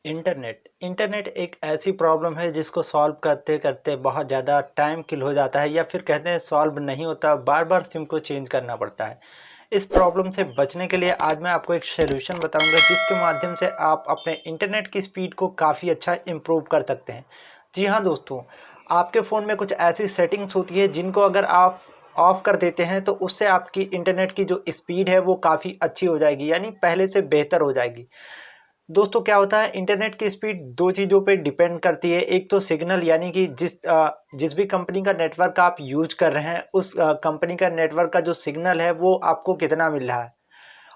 Internet एक ऐसी problem है जिसको सॉल्व करते करते बहुत ज़्यादा टाइम किल हो जाता है या फिर कहते हैं सॉल्व नहीं होता, बार बार सिम को चेंज करना पड़ता है। इस प्रॉब्लम से बचने के लिए आज मैं आपको एक सॉल्यूशन बताऊंगा जिसके माध्यम से आप अपने इंटरनेट की स्पीड को काफ़ी अच्छा इम्प्रूव कर सकते हैं। जी हाँ दोस्तों, आपके फ़ोन में कुछ ऐसी सेटिंग्स होती है जिनको अगर आप ऑफ़ कर देते हैं तो उससे आपकी इंटरनेट की जो स्पीड है वो काफ़ी अच्छी हो जाएगी, यानी पहले से बेहतर हो जाएगी। दोस्तों क्या होता है, इंटरनेट की स्पीड दो चीज़ों पे डिपेंड करती है। एक तो सिग्नल, यानी कि जिस भी कंपनी का नेटवर्क आप यूज कर रहे हैं उस कंपनी का नेटवर्क का जो सिग्नल है वो आपको कितना मिल रहा है।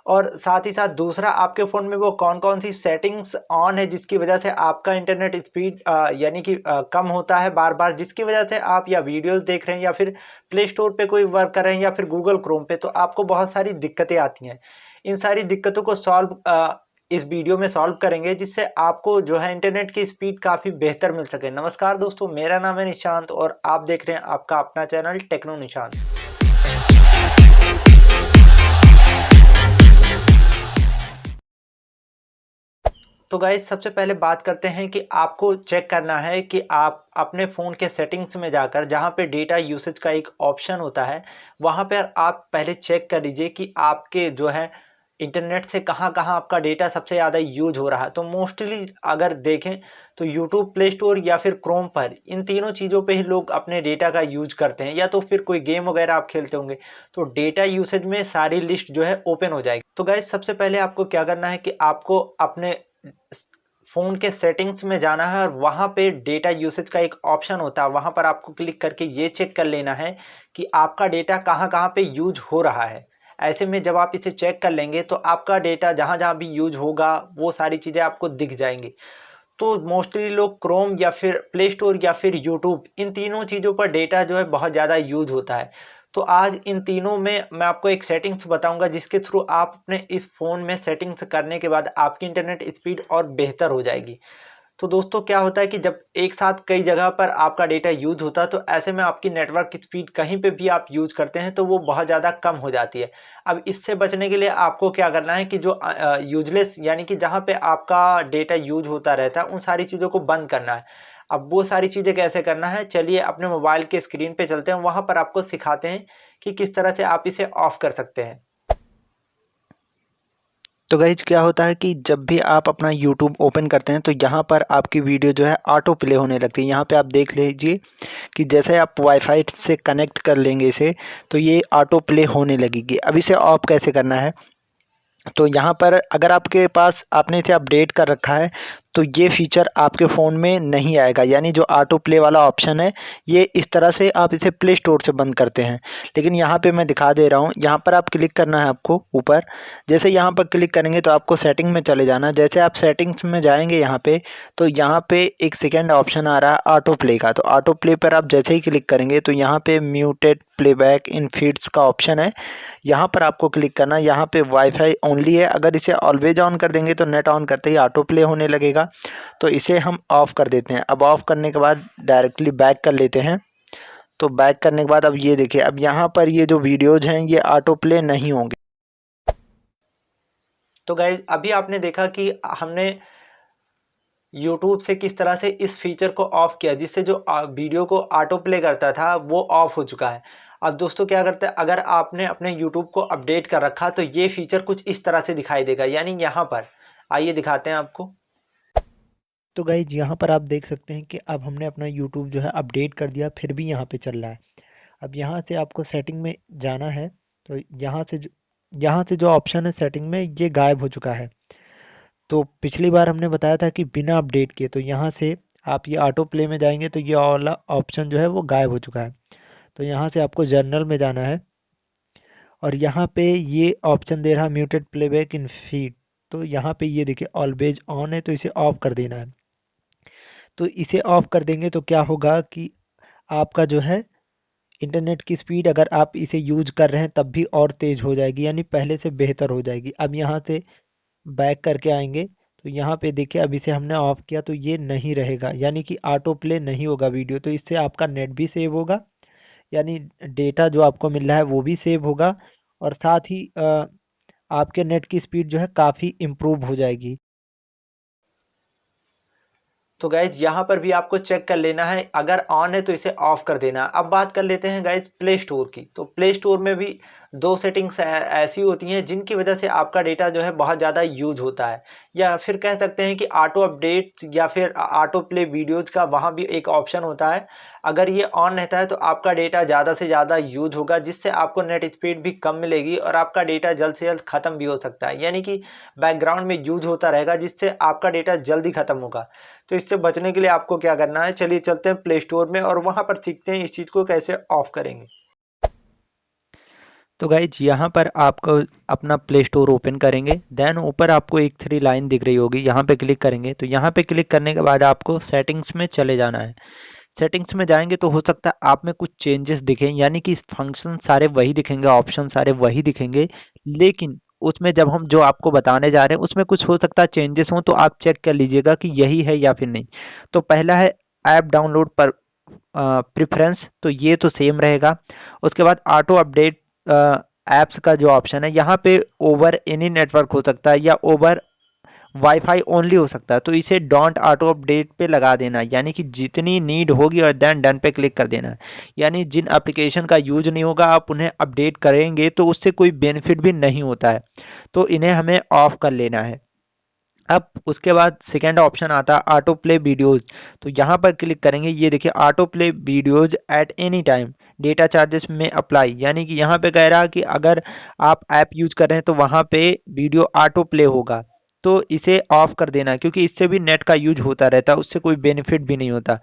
और साथ ही साथ दूसरा, आपके फ़ोन में वो कौन कौन सी सेटिंग्स ऑन है जिसकी वजह से आपका इंटरनेट स्पीड यानी कि कम होता है बार बार, जिसकी वजह से आप या वीडियोज़ देख रहे हैं या फिर प्ले स्टोर पे कोई वर्क कर रहे हैं या फिर गूगल क्रोम पे, तो आपको बहुत सारी दिक्कतें आती हैं। इन सारी दिक्कतों को इस वीडियो में सॉल्व करेंगे जिससे आपको जो है इंटरनेट की स्पीड काफ़ी बेहतर मिल सके। नमस्कार दोस्तों, मेरा नाम है निशांत और आप देख रहे हैं आपका अपना चैनल टेक्नो निशांत। तो गाइस, सबसे पहले बात करते हैं कि आपको चेक करना है कि आप अपने फ़ोन के सेटिंग्स में जाकर जहाँ पे डेटा यूसेज का एक ऑप्शन होता है, वहाँ पर आप पहले चेक कर लीजिए कि आपके जो है इंटरनेट से कहाँ-कहाँ आपका डेटा सबसे ज़्यादा यूज़ हो रहा है। तो मोस्टली अगर देखें तो यूट्यूब, प्ले स्टोर या फिर क्रोम पर, इन तीनों चीज़ों पे ही लोग अपने डेटा का यूज़ करते हैं, या तो फिर कोई गेम वगैरह आप खेलते होंगे, तो डेटा यूसेज में सारी लिस्ट जो है ओपन हो जाएगी। तो गाइस, सबसे पहले आपको क्या करना है कि आपको अपने फ़ोन के सेटिंग्स में जाना है और वहाँ पे डेटा यूसेज का एक ऑप्शन होता है, वहाँ पर आपको क्लिक करके ये चेक कर लेना है कि आपका डेटा कहाँ-कहाँ पे यूज़ हो रहा है। ऐसे में जब आप इसे चेक कर लेंगे तो आपका डेटा जहाँ-जहाँ भी यूज़ होगा वो सारी चीज़ें आपको दिख जाएँगी। तो मोस्टली लोग क्रोम या फिर प्ले स्टोर या फिर यूट्यूब, इन तीनों चीज़ों पर डेटा जो है बहुत ज़्यादा यूज़ होता है। तो आज इन तीनों में मैं आपको एक सेटिंग्स बताऊंगा जिसके थ्रू आप अपने इस फ़ोन में सेटिंग्स करने के बाद आपकी इंटरनेट स्पीड और बेहतर हो जाएगी। तो दोस्तों क्या होता है कि जब एक साथ कई जगह पर आपका डेटा यूज़ होता है तो ऐसे में आपकी नेटवर्क की स्पीड कहीं पे भी आप यूज़ करते हैं तो वो बहुत ज़्यादा कम हो जाती है। अब इससे बचने के लिए आपको क्या करना है कि जो यूज़लेस, यानी कि जहाँ पे आपका डेटा यूज़ होता रहता है, उन सारी चीज़ों को बंद करना है। अब वो सारी चीज़ें कैसे करना है, चलिए अपने मोबाइल के स्क्रीन पे चलते हैं, वहाँ पर आपको सिखाते हैं कि किस तरह से आप इसे ऑफ़ कर सकते हैं। तो गाइज क्या होता है कि जब भी आप अपना यूट्यूब ओपन करते हैं तो यहाँ पर आपकी वीडियो जो है ऑटो प्ले होने लगती है। यहाँ पे आप देख लीजिए कि जैसे आप वाईफाई से कनेक्ट कर लेंगे इसे तो ये ऑटो प्ले होने लगेगी। अब इसे ऑफ कैसे करना है, तो यहाँ पर अगर आपके पास आपने इसे अपडेट कर रखा है तो ये फ़ीचर आपके फ़ोन में नहीं आएगा, यानी जो ऑटो प्ले वाला ऑप्शन है ये इस तरह से आप इसे प्ले स्टोर से बंद करते हैं। लेकिन यहाँ पे मैं दिखा दे रहा हूँ, यहाँ पर आप क्लिक करना है आपको ऊपर। जैसे यहाँ पर क्लिक करेंगे तो आपको सेटिंग में चले जाना। जैसे आप सेटिंग्स में जाएंगे यहाँ पे तो यहाँ पे एक सेकेंड ऑप्शन आ रहा है ऑटो प्ले का। तो ऑटो प्ले पर आप जैसे ही क्लिक करेंगे तो यहाँ पे म्यूटेड प्लेबैक इन फीड्स का ऑप्शन है, यहाँ पर आपको क्लिक करना। यहाँ पे वाईफाई ओनली है, अगर इसे ऑलवेज ऑन कर देंगे तो नेट ऑन करते ही ऑटो प्ले होने लगेगा। तो इसे हम ऑफ़ कर देते हैं। अब ऑफ़ करने के बाद डायरेक्टली बैक कर लेते हैं। तो बैक करने के बाद अब ये देखिए, अब यहाँ पर ये जो वीडियोज़ हैं ये ऑटो प्ले नहीं होंगे। तो गाइस, अभी आपने देखा कि हमने यूट्यूब से किस तरह से इस फीचर को ऑफ किया जिससे जो वीडियो को ऑटो प्ले करता था वो ऑफ हो चुका है। अब दोस्तों क्या करते हैं, अगर आपने अपने यूट्यूब को अपडेट कर रखा तो ये फीचर कुछ इस तरह से दिखाई देगा, यानी यहाँ पर आइए दिखाते हैं आपको। तो गाइज यहाँ पर आप देख सकते हैं कि अब हमने अपना यूट्यूब जो है अपडेट कर दिया, फिर भी यहाँ पे चल रहा है। अब यहाँ से आपको सेटिंग में जाना है। तो यहाँ से जो ऑप्शन है सेटिंग में ये गायब हो चुका है। तो पिछली बार हमने बताया था कि बिना अपडेट किए, तो यहाँ से आप ये ऑटो प्ले में जाएंगे तो ये वाला ऑप्शन जो है वो गायब हो चुका है। तो यहाँ से आपको जर्नल में जाना है और यहाँ पे ये ऑप्शन दे रहा है म्यूटेड प्लेबैक इन फीड। तो यहाँ पे ये देखिए ऑलवेज ऑन है, तो इसे ऑफ कर देना है। तो इसे ऑफ कर देंगे तो क्या होगा कि आपका जो है इंटरनेट की स्पीड, अगर आप इसे यूज कर रहे हैं तब भी और तेज हो जाएगी, यानी पहले से बेहतर हो जाएगी। अब यहाँ से बैक करके आएंगे तो यहाँ पे देखिए अब इसे हमने ऑफ किया तो ये नहीं रहेगा, यानी कि ऑटो प्ले नहीं होगा वीडियो। तो इससे आपका नेट भी सेव होगा, यानी डेटा जो आपको मिल रहा है वो भी सेव होगा, और साथ ही आपके नेट की स्पीड जो है काफ़ी इम्प्रूव हो जाएगी। तो गाइज यहाँ पर भी आपको चेक कर लेना है, अगर ऑन है तो इसे ऑफ कर देना। अब बात कर लेते हैं गाइज प्ले स्टोर की। तो प्ले स्टोर में भी दो सेटिंग्स ऐसी होती हैं जिनकी वजह से आपका डेटा जो है बहुत ज़्यादा यूज होता है, या फिर कह सकते हैं कि ऑटो अपडेट या फिर ऑटो प्ले वीडियोज़ का वहाँ भी एक ऑप्शन होता है। अगर ये ऑन रहता है तो आपका डेटा ज़्यादा से ज़्यादा यूज होगा, जिससे आपको नेट स्पीड भी कम मिलेगी और आपका डेटा जल्द से जल्द ख़त्म भी हो सकता है, यानी कि बैकग्राउंड में यूज होता रहेगा जिससे आपका डेटा जल्दी ख़त्म होगा। तो इससे बचने के लिए आपको क्या करना है, चलिए चलते हैं प्ले स्टोर में और वहाँ पर सीखते हैं इस चीज़ को कैसे ऑफ करेंगे। तो गाइज यहाँ पर आपको अपना प्ले स्टोर ओपन करेंगे, देन ऊपर आपको एक 3 लाइन दिख रही होगी, यहाँ पे क्लिक करेंगे। तो यहाँ पे क्लिक करने के बाद आपको सेटिंग्स में चले जाना है। सेटिंग्स में जाएंगे तो हो सकता है आप में कुछ चेंजेस दिखें, यानी कि फंक्शन सारे वही दिखेंगे, ऑप्शन सारे वही दिखेंगे, लेकिन उसमें जब हम जो आपको बताने जा रहे हैं उसमें कुछ हो सकता है चेंजेस हों, तो आप चेक कर लीजिएगा कि यही है या फिर नहीं। तो पहला है ऐप डाउनलोड पर प्रेफरेंस, तो ये तो सेम रहेगा। उसके बाद ऑटो अपडेट ऐप्स का जो ऑप्शन है, यहाँ पे ओवर एनी नेटवर्क हो सकता है या ओवर वाईफाई ओनली हो सकता है, तो इसे डोंट ऑटो अपडेट पे लगा देना है, यानी कि जितनी नीड होगी और देन डन पे क्लिक कर देना है। यानी जिन एप्लीकेशन का यूज नहीं होगा आप उन्हें अपडेट करेंगे तो उससे कोई बेनिफिट भी नहीं होता है, तो इन्हें हमें ऑफ कर लेना है। अब उसके बाद सेकेंड ऑप्शन आता है ऑटो प्ले वीडियोज़, तो यहाँ पर क्लिक करेंगे। ये देखिए auto play videos at any time data charges में अप्लाई, यानी कि यहाँ पे कह रहा है कि अगर आप ऐप यूज कर रहे हैं तो वहाँ पे वीडियो ऑटो प्ले होगा, तो इसे ऑफ कर देना, क्योंकि इससे भी नेट का यूज होता रहता है, उससे कोई बेनिफिट भी नहीं होता।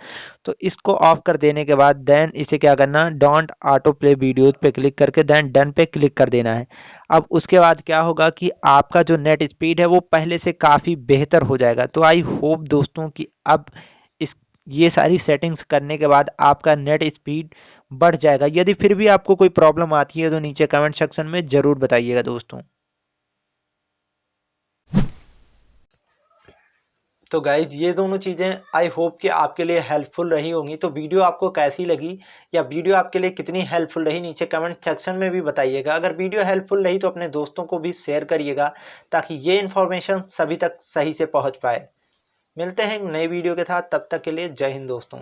तो इसको ऑफ कर देने के बाद देन इसे क्या करना, डोंट ऑटो प्ले वीडियोज़ पे क्लिक करके देन डन पे क्लिक कर देना है। अब उसके बाद क्या होगा कि आपका जो नेट स्पीड है वो पहले से काफ़ी बेहतर हो जाएगा। तो आई होप दोस्तों कि अब इस ये सारी सेटिंग्स करने के बाद आपका नेट स्पीड बढ़ जाएगा। यदि फिर भी आपको कोई प्रॉब्लम आती है तो नीचे कमेंट सेक्शन में ज़रूर बताइएगा दोस्तों। तो गाइज ये दोनों चीज़ें आई होप कि आपके लिए हेल्पफुल रही होंगी। तो वीडियो आपको कैसी लगी या वीडियो आपके लिए कितनी हेल्पफुल रही, नीचे कमेंट सेक्शन में भी बताइएगा। अगर वीडियो हेल्पफुल रही तो अपने दोस्तों को भी शेयर करिएगा, ताकि ये इन्फॉर्मेशन सभी तक सही से पहुंच पाए। मिलते हैं नई वीडियो के साथ, तब तक के लिए जय हिंद दोस्तों।